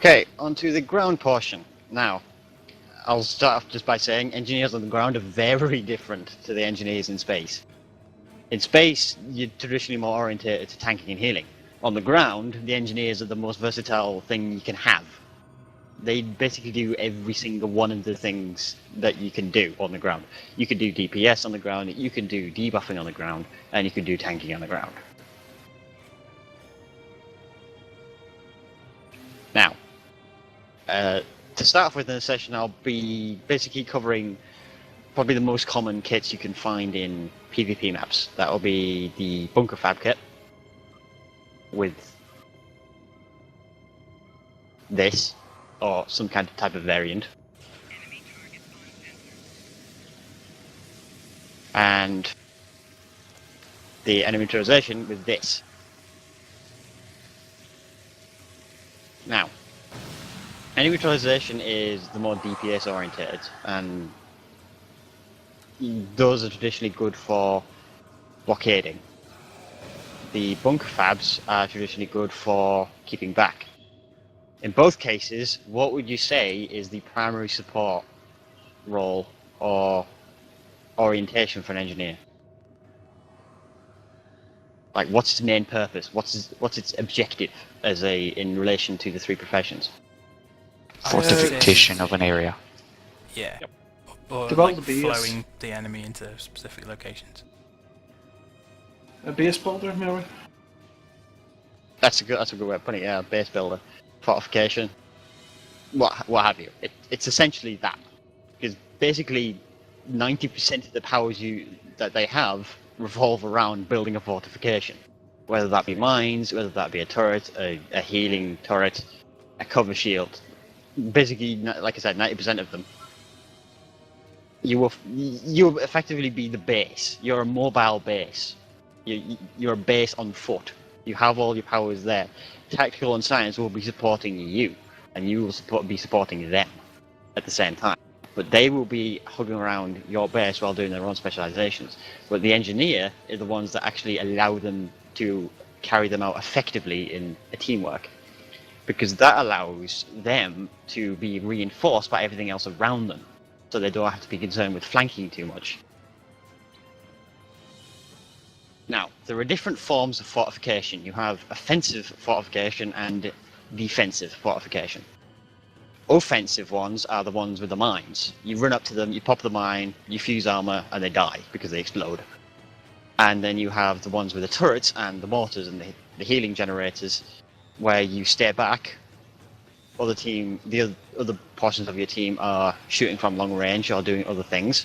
Okay, onto the ground portion. Now, I'll start off just by saying engineers on the ground are very different to the engineers in space. In space, you're traditionally more oriented to tanking and healing. On the ground, the engineers are the most versatile thing you can have. They basically do every single one of the things that you can do on the ground. You can do DPS on the ground, you can do debuffing on the ground, and you can do tanking on the ground. Now, to start off with in the session, I'll be basically covering probably the most common kits you can find in PvP maps. That'll be the bunker fab kit with this, or some kind of type of variant. And the enemy neutralization with this. Now, enemy neutralization is the more DPS oriented, and those are traditionally good for blockading. The bunker fabs are traditionally good for keeping back. In both cases, what would you say is the primary support role or orientation for an engineer? Like, what's its main purpose? What's its objective in relation to the three professions? Fortification of an area. Yeah. Yep. Or Develop like the base. flowing the enemy into specific locations. A base builder, maybe? That's a good way of putting it. Yeah, base builder, fortification, what have you. It's essentially that, because basically 90% of the powers that they have revolve around building a fortification, whether that be mines, whether that be a turret, a healing turret, a cover shield. Basically, like I said, 90% of them. You will effectively be the base. You're a mobile base. You're a base on foot. You have all your powers there. Tactical and science will be supporting you, and you will be supporting them at the same time. But they will be hugging around your base while doing their own specializations. But the engineer is the ones that actually allow them to carry them out effectively in a teamwork, because that allows them to be reinforced by everything else around them, so they don't have to be concerned with flanking too much. Now, there are different forms of fortification. You have offensive fortification and defensive fortification. Offensive ones are the ones with the mines. You run up to them, you pop the mine, you fuse armor, and they die because they explode. And then you have the ones with the turrets and the mortars and the healing generators, where you stay back. The other portions of your team are shooting from long range or doing other things,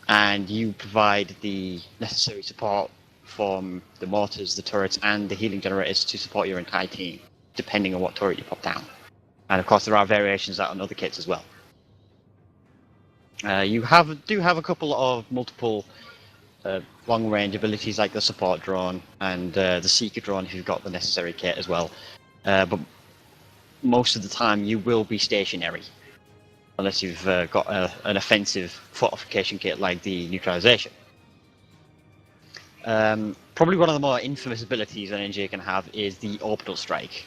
and you provide the necessary support from the mortars, the turrets, and the healing generators to support your entire team, depending on what turret you pop down. And of course, there are variations on other kits as well. You do have a couple of multiple long-range abilities, like the support drone and the seeker drone if you've got the necessary kit as well. But most of the time, you will be stationary, unless you've got an offensive fortification kit like the neutralization. Probably one of the more infamous abilities an engineer can have is the orbital strike.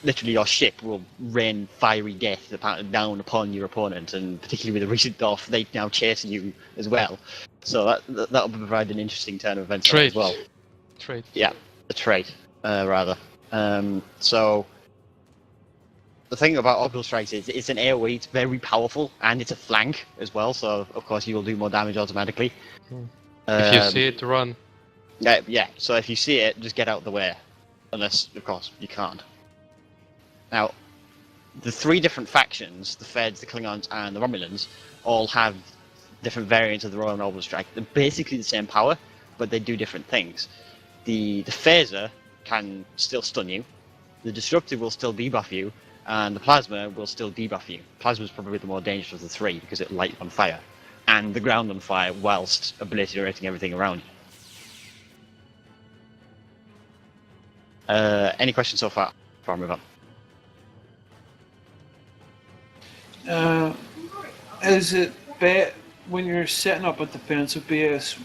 Literally, your ship will rain fiery death down upon your opponent, and particularly with the recent buff, they now chase you as well. So that'll provide an interesting turn of events as well. Trait. Yeah, a trait, rather. So the thing about orbital strikes is it's an AoE. It's very powerful, and it's a flank as well. So of course you will do more damage automatically. If you see it, run. Yeah. So if you see it, just get out of the way, unless of course you can't. Now, the three different factions, the Feds, the Klingons, and the Romulans, all have different variants of their own orbital strike. They're basically the same power, but they do different things. The phaser can still stun you, the destructive will still debuff you, and the plasma will still debuff you. Plasma is probably the more dangerous of the three because it lights on fire, and the ground on fire whilst obliterating everything around you. Any questions so far before I move on? Is it when you're setting up a defensive base,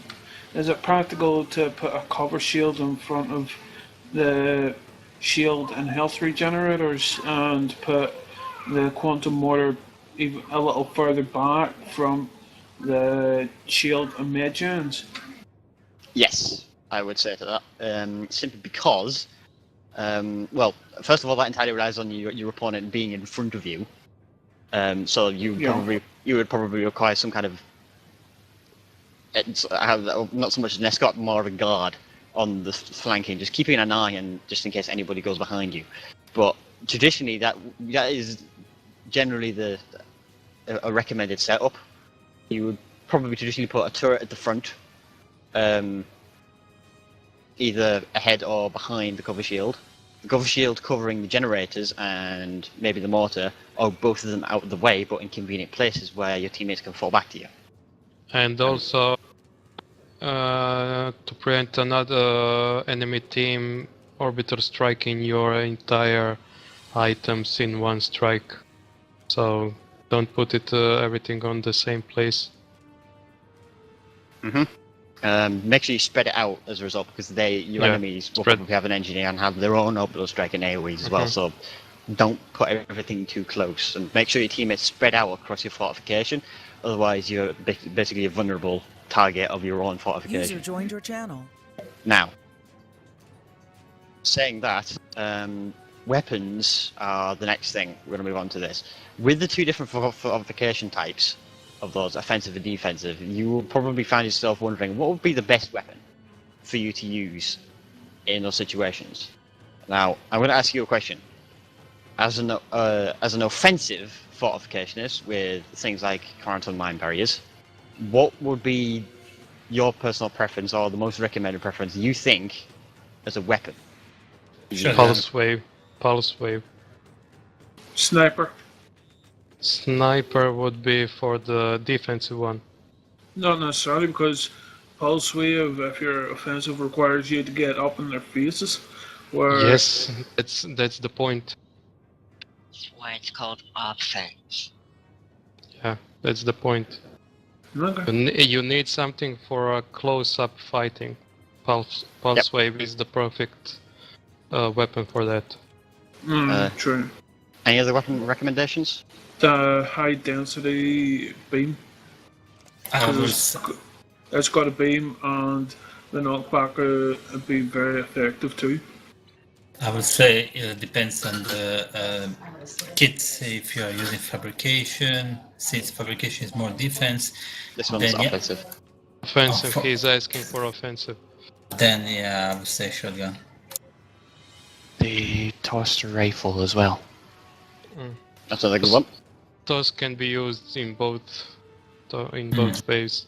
is it practical to put a cover shield in front of the shield and health regenerators and put the quantum mortar even a little further back from the shield and mid-gens? Yes, I would say to that. Simply because, well, first of all, that entirely relies on your opponent being in front of you. So you would probably require some kind of not so much an escort, more of a guard on the flanking, just keeping an eye and just in case anybody goes behind you. But traditionally, that is generally a recommended setup. You would probably traditionally put a turret at the front, either ahead or behind the cover shield. The cover shield covering the generators and maybe the mortar, or both of them out of the way, but in convenient places where your teammates can fall back to you. And also, to prevent another enemy team orbiter striking your entire items in one strike. So don't put it everything on the same place. Make sure you spread it out as a result, because your enemies will probably have an engineer and have their own orbital strike and AoEs as well. So don't put everything too close, and make sure your teammates spread out across your fortification. Otherwise, you're basically a vulnerable target of your own fortification. User joined your channel. Now, saying that, weapons are the next thing. We're going to move on to this. With the two different fortification types of those, offensive and defensive, you will probably find yourself wondering what would be the best weapon for you to use in those situations. Now, I'm going to ask you a question. As an offensive fortificationist with things like quarantine mine barriers, what would be your personal preference or the most recommended preference you think as a weapon? Pulse wave. Pulse wave. Sniper. Sniper would be for the defensive one. Not necessarily, because pulse wave, if you're offensive, requires you to get up in their faces. Where Yes, that's the point. That's why it's called offense. Yeah, that's the point. Okay. You need something for a close-up fighting. Pulse wave is the perfect weapon for that. True. Any other weapon recommendations? The high density beam. It's got a beam, and the knockback would be very effective too. I would say it depends on the kits. If you are using fabrication, since fabrication is more defense, This one's then, offensive. Offensive, he's asking for offensive. Then yeah, I would say shotgun. The toaster rifle as well. That's another good one. Those can be used in both ways.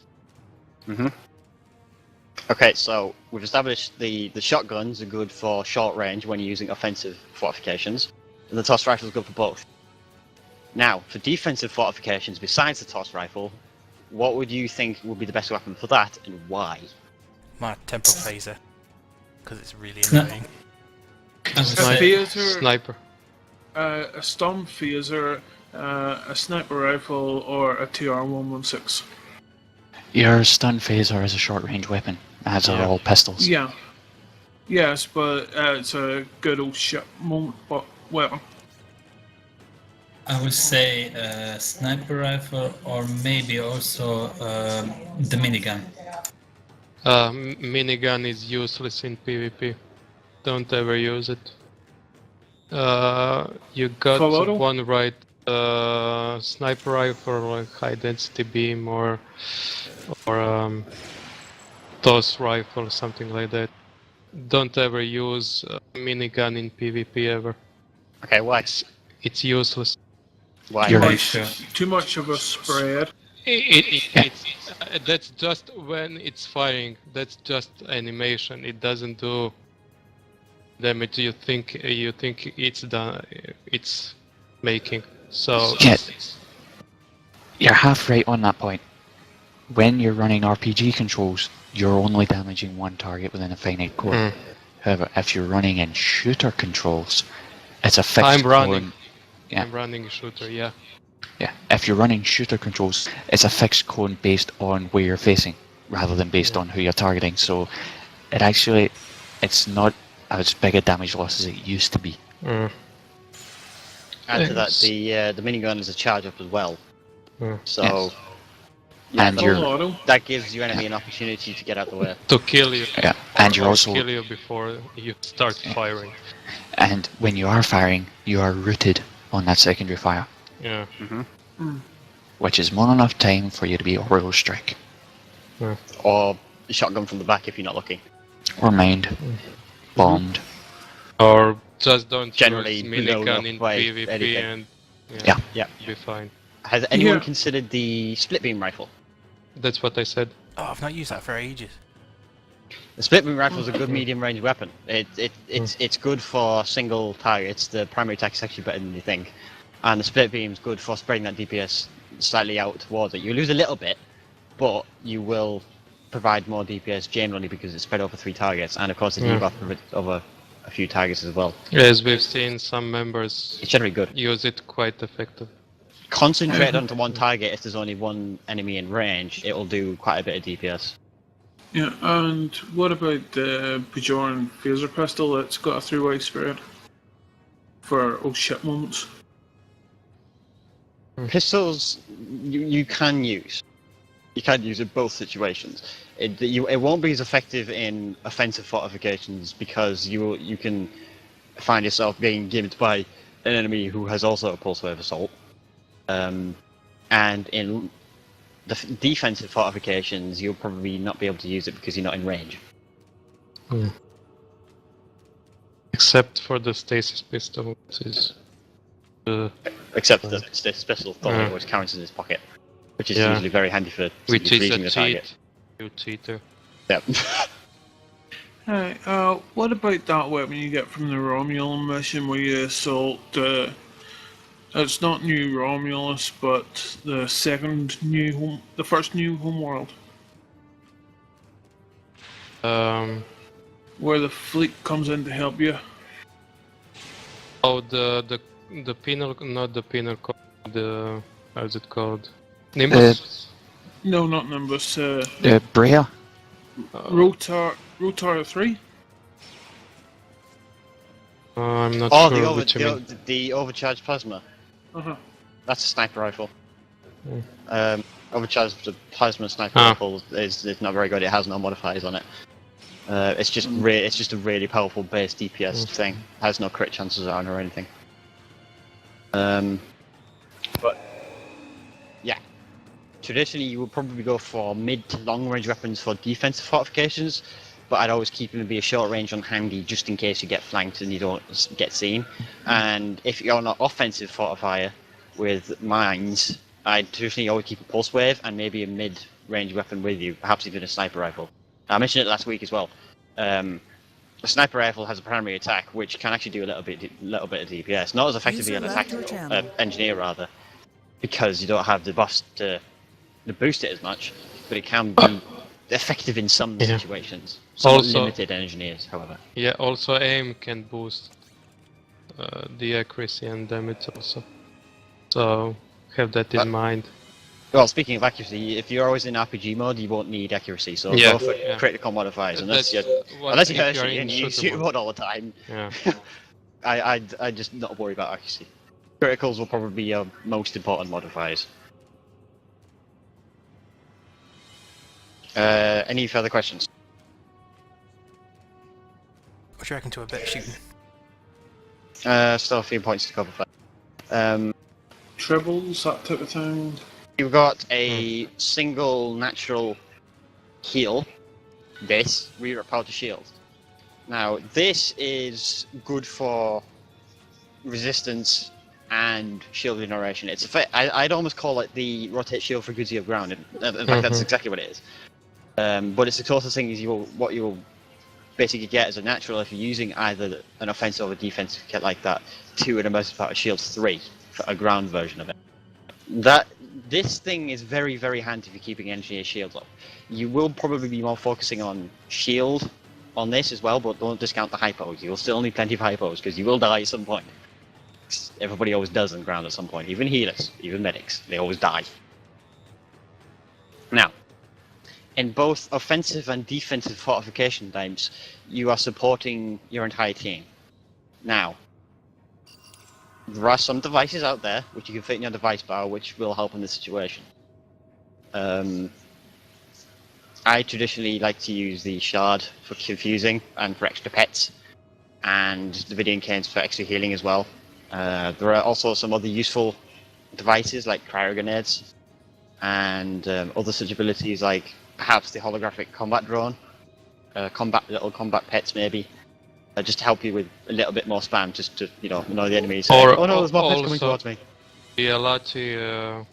Okay, so we've established the shotguns are good for short range when you're using offensive fortifications, and the toss rifle is good for both. Now, for defensive fortifications besides the toss rifle, what would you think would be the best weapon for that, and why? My temporal phaser, because it's really annoying. A phaser, Sniper. a stun phaser, a sniper rifle, or a TR-116. Your stun phaser is a short-range weapon, as are all pistols. Yeah. Yes, but it's a good old shit weapon. I would say sniper rifle, or maybe also the minigun. Minigun is useless in PvP. Don't ever use it. You got Follow? one right. Sniper rifle, like high density beam, or toss rifle, something like that. Don't ever use minigun in PvP ever. Okay, why? It's useless. Why? You're right. Too much of a spread. That's just when it's firing. That's just animation. It doesn't do damage. You think it's done. It's making. So Yeah, you're half right on that point. When you're running RPG controls, you're only damaging one target within a finite core. However, if you're running in shooter controls, it's a fixed I'm running. cone. Yeah. I'm running a shooter. Yeah. Yeah, if you're running shooter controls, it's a fixed cone based on where you're facing, rather than based on who you're targeting. So, it's not as big a damage loss as it used to be. Mm. Add to that, Yes. the minigun is a charge up as well. Mm. So Yes. yeah, And that, you're- Auto. that gives your enemy an opportunity to get out the way. To kill you. Yeah, and you're Or also, kill you before you start firing. and when you are firing, you are rooted on that secondary fire, Yeah. which is more than enough time for you to be orbital strike Or shotgun from the back if you're not lucky. or mined, bombed. Or just don't Generally use blown up minigun in by PvP anything. and Yeah. Yeah. be fine. Has anyone Yeah. considered the split beam rifle? That's what I said. Oh, I've not used that for ages. The split beam rifle is a good medium range weapon. It's good for single targets. The primary attack is actually better than you think, and the split beam is good for spreading that DPS slightly out towards it. You lose a little bit, but you will provide more DPS generally because it's spread over 3 targets, and of course the debuff over a few targets as well. As we've seen, some members It's generally good. use it quite effective. Concentrate onto one target. If there's only one enemy in range, it will do quite a bit of DPS. Yeah, and what about the Bajoran phaser pistol that's got a 3-way spread for oh shit moments? Pistols, you can use. You can use in both situations. It won't be as effective in offensive fortifications because you can find yourself being gimped by an enemy who has also a pulse wave assault. And in the defensive fortifications, you'll probably not be able to use it because you're not in range. Except for the stasis pistol, which is Except the special thought which counts in his pocket, which is usually very handy for which is freezing a the target. cheat. You cheater. Yep. Hey, what about that weapon you get from the Romulan mission where you assault it's not New Romulus, but the first new homeworld, where the fleet comes in to help you. Oh, the penal, not the penal code. The how's it called? Nimbus. No, not Nimbus. Brea? Rotar 3. I'm not Oh, sure which you mean. the overcharged plasma. Uh-huh. That's a sniper rifle. Hmm. Overcharged plasma sniper rifle is not very good. It has no modifiers on it. It's just it's just a really powerful base DPS thing. Has no crit chances on or anything. But yeah, traditionally you would probably go for mid to long range weapons for defensive fortifications. But I'd always keep them to be a short range on handy just in case you get flanked and you don't get seen. And if you're not offensive fortifier with mines, I'd traditionally always keep a pulse wave and maybe a mid-range weapon with you, perhaps even a sniper rifle. I mentioned it last week as well. A sniper rifle has a primary attack which can actually do a little bit of DPS, not as effectively an engineer rather, because you don't have the buff to boost it as much, but it can be effective in some situations. Somewhat Also- limited engineers, however. Yeah, also aim can boost the accuracy and damage also. So have that in mind. Well, speaking of accuracy, if you're always in RPG mode, you won't need accuracy, so Yeah, go for yeah. critical modifiers, unless That's you're what unless you're if you're Hershey in and you use shooter shooter mode. mode all the time. Yeah. I just not worry about accuracy. Criticals will probably be your most important modifiers. Any further questions? What do you reckon to a bit of shooting? Still a few points to cover. Tribbles, that type of thing. You've got a single natural heal. This reroute power to shield. Now this is good for resistance and shield regeneration. It's I'd almost call it the rotate shield for Guzzi of ground. In fact, that's exactly what it is. But it's the sort of thing is what you'll basically get as a natural if you're using either an offensive or a defensive kit like that. 2 and a most power shield 3 for a ground version of it. This thing is very, very handy for keeping engineer shields up. You will probably be more focusing on shield on this as well, but don't discount the hypos. You'll still need plenty of hypos because you will die at some point. Everybody always does on ground at some point. Even healers, even medics, they always die. Now, in both offensive and defensive fortification types, you are supporting your entire team. Now, there are some devices out there which you can fit in your device bar, which will help in this situation. I traditionally like to use the shard for confusing and for extra pets, and the Vidian canes for extra healing as well. There are also some other useful devices like cryo grenades and other such abilities like perhaps the holographic combat drone, little combat pets maybe, just to help you with a little bit more spam, just to annoy the enemies. Or Oh no, there's more pets coming also towards me. the Alachi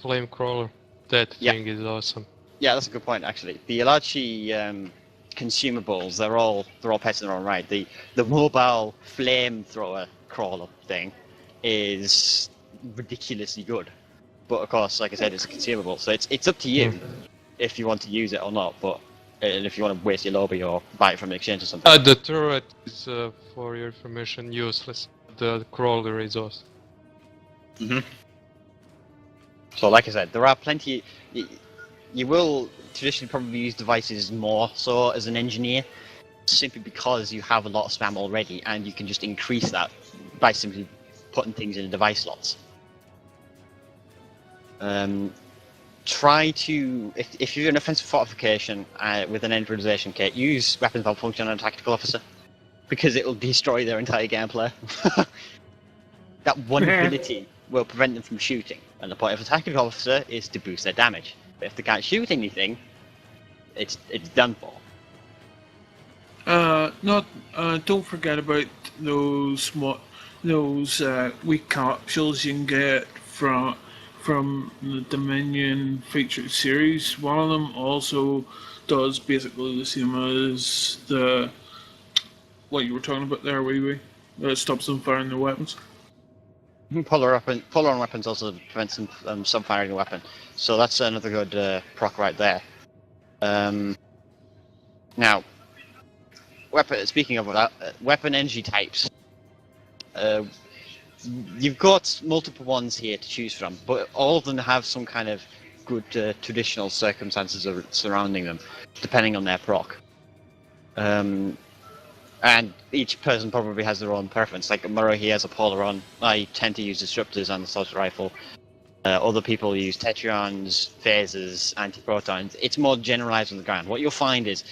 flame crawler. That Yeah. thing is awesome. Yeah, that's a good point actually. The Alachi consumables, they're all pets in their own right. The mobile flamethrower crawler thing is ridiculously good, but of course, like I said, it's a consumable, so it's up to you if you want to use it or not. But and if you want to waste your lobby or buy it from an exchange or something. The turret is, for your information, useless. The crawler is awesome. So, like I said, there are plenty. You will traditionally probably use devices more so as an engineer, simply because you have a lot of spam already, and you can just increase that by simply putting things in device slots. Try to, if you're an offensive fortification with an energization kit, use weapons malfunction on a tactical officer, because it will destroy their entire gameplay. That one ability will prevent them from shooting, and the point of a tactical officer is to boost their damage. But if they can't shoot anything, it's done for. Don't forget about those weak capsules you can get from the Dominion featured series. One of them also does basically the same as what you were talking about there, wee. It stops them firing their weapons. Polar on weapons also prevents them from firing a weapon, so that's another good proc right there. Now, speaking of that, weapon energy types. You've got multiple ones here to choose from, but all of them have some kind of good traditional circumstances surrounding them, depending on their proc. And each person probably has their own preference. Like Murray, he has a Polaron. I tend to use disruptors and the assault rifle. Other people use tetrions, phasers, anti-protons. It's more generalized on the ground. What you'll find is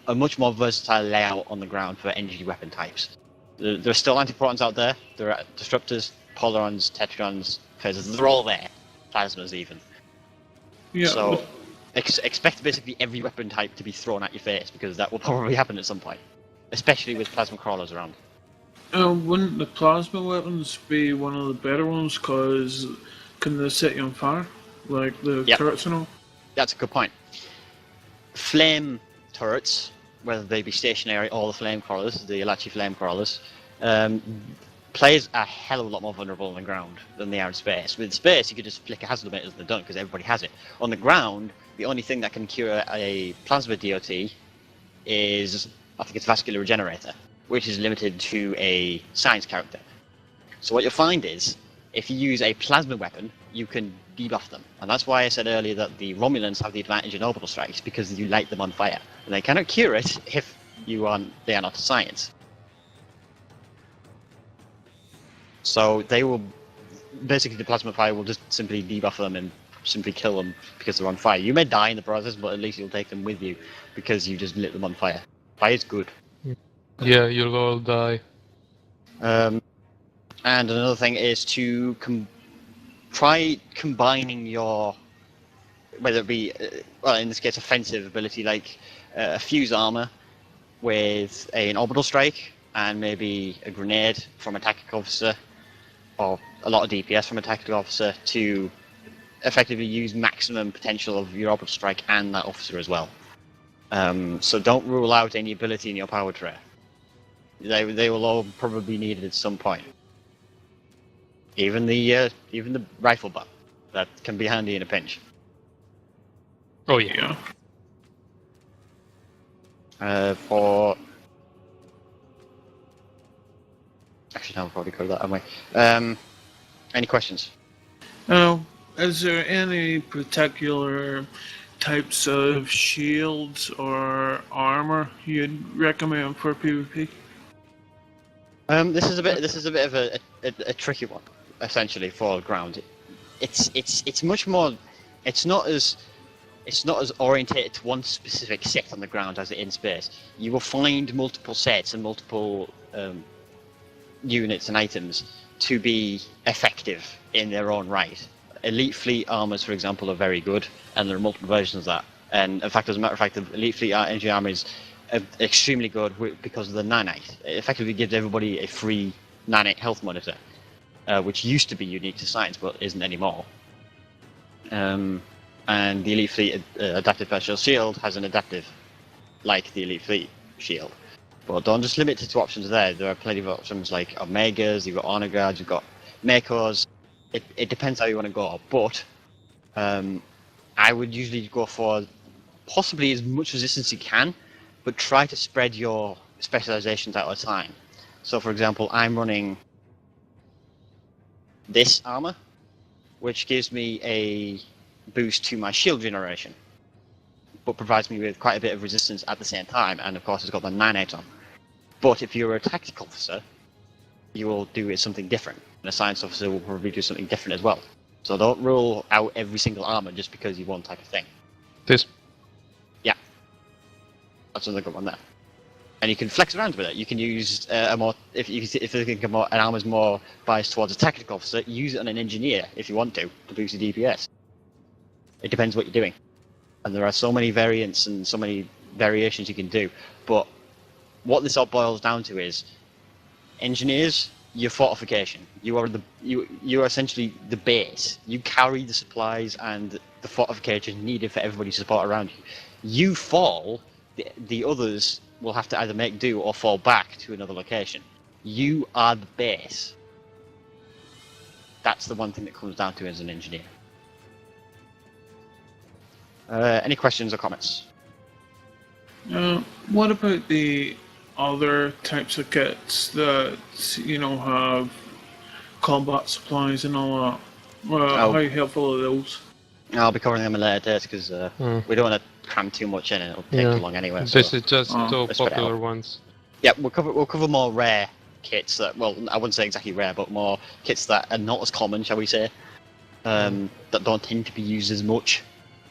a much more versatile layout on the ground for energy weapon types. There are still anti-protons out there. There are disruptors, Polarons, tetrions, phasers. They're all there. Plasmas even. Yeah. So expect basically every weapon type to be thrown at your face, because that will probably happen at some point. Especially with plasma crawlers around. Wouldn't the plasma weapons be one of the better ones, because can they set you on fire? Like the turrets and all? That's a good point. Flame turrets, whether they be stationary or the flame crawlers, the Alachi flame crawlers, players are a hell of a lot more vulnerable on the ground than they are in space. With space, you could just flick a hazard emitter and they're done, because everybody has it. On the ground, the only thing that can cure a plasma DOT is, I think it's Vascular Regenerator, which is limited to a science character. So what you'll find is, if you use a plasma weapon, you can debuff them. And that's why I said earlier that the Romulans have the advantage in orbital strikes, because you light them on fire. And they cannot cure it if they are not a science. So they will, basically the plasma fire will just simply debuff them and simply kill them because they're on fire. You may die in the process, but at least you'll take them with you because you just lit them on fire. Fire's good. Yeah, you'll all die. And another thing is to try combining your, whether it be, well, in this case, offensive ability like a fuse armor with an orbital strike and maybe a grenade from a tactical officer, or a lot of DPS from a tactical officer, to effectively use maximum potential of your orbital strike and that officer as well. So don't rule out any ability in your power tray. They will all probably be needed at some point. Even the rifle butt, that can be handy in a pinch. Oh yeah. For actually, no, I've already covered that, haven't we? Any questions? Is there any particular types of shields or armor you'd recommend for PvP? This is a bit of a tricky one, essentially, for ground. It's much more. It's not as orientated to one specific set on the ground as it in space. You will find multiple sets and multiple units and items to be effective in their own right. Elite fleet armors, for example, are very good, and there are multiple versions of that. And in fact, as a matter of fact, the elite fleet energy armor is extremely good because of the nanite. It effectively gives everybody a free nanite health monitor, which used to be unique to science but isn't anymore. And the elite fleet adaptive special shield has an adaptive, like the elite fleet shield. But don't just limit it to options there. There are plenty of options like Omegas, you've got honor guards, you've got MACOs. It depends how you want to go, but I would usually go for possibly as much resistance as you can, but try to spread your specializations out of time. So, for example, I'm running this armor, which gives me a boost to my shield generation, but provides me with quite a bit of resistance at the same time, and of course it's got the nanite on. But if you're a tactical officer, you will do something different, and a science officer will probably do something different as well. So don't rule out every single armor just because you want type of thing. This. Yeah, that's another good one there. And you can flex around with it. You can use a more if you think an armor's more biased towards a tactical officer, use it on an engineer if you want to boost the DPS. It depends what you're doing, and there are so many variants and so many variations you can do. But what this all boils down to is engineers, your fortification. You are essentially the base. You carry the supplies and the fortification needed for everybody to support around you. You fall, the others will have to either make do or fall back to another location. You are the base. That's the one thing that comes down to as an engineer. Any questions or comments? What about the other types of kits that, have combat supplies and all that? How helpful are those? I'll be covering them in later dates because we don't want to cram too much in and it'll take too long anyway. This so is just two let's spread it popular out. ones. Yeah, we'll cover more rare kits that, well, I wouldn't say exactly rare, but more kits that are not as common, shall we say, that don't tend to be used as much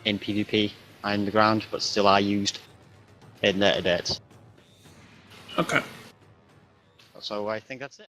in PvP and the ground, but still are used in later dates. Okay. So I think that's it.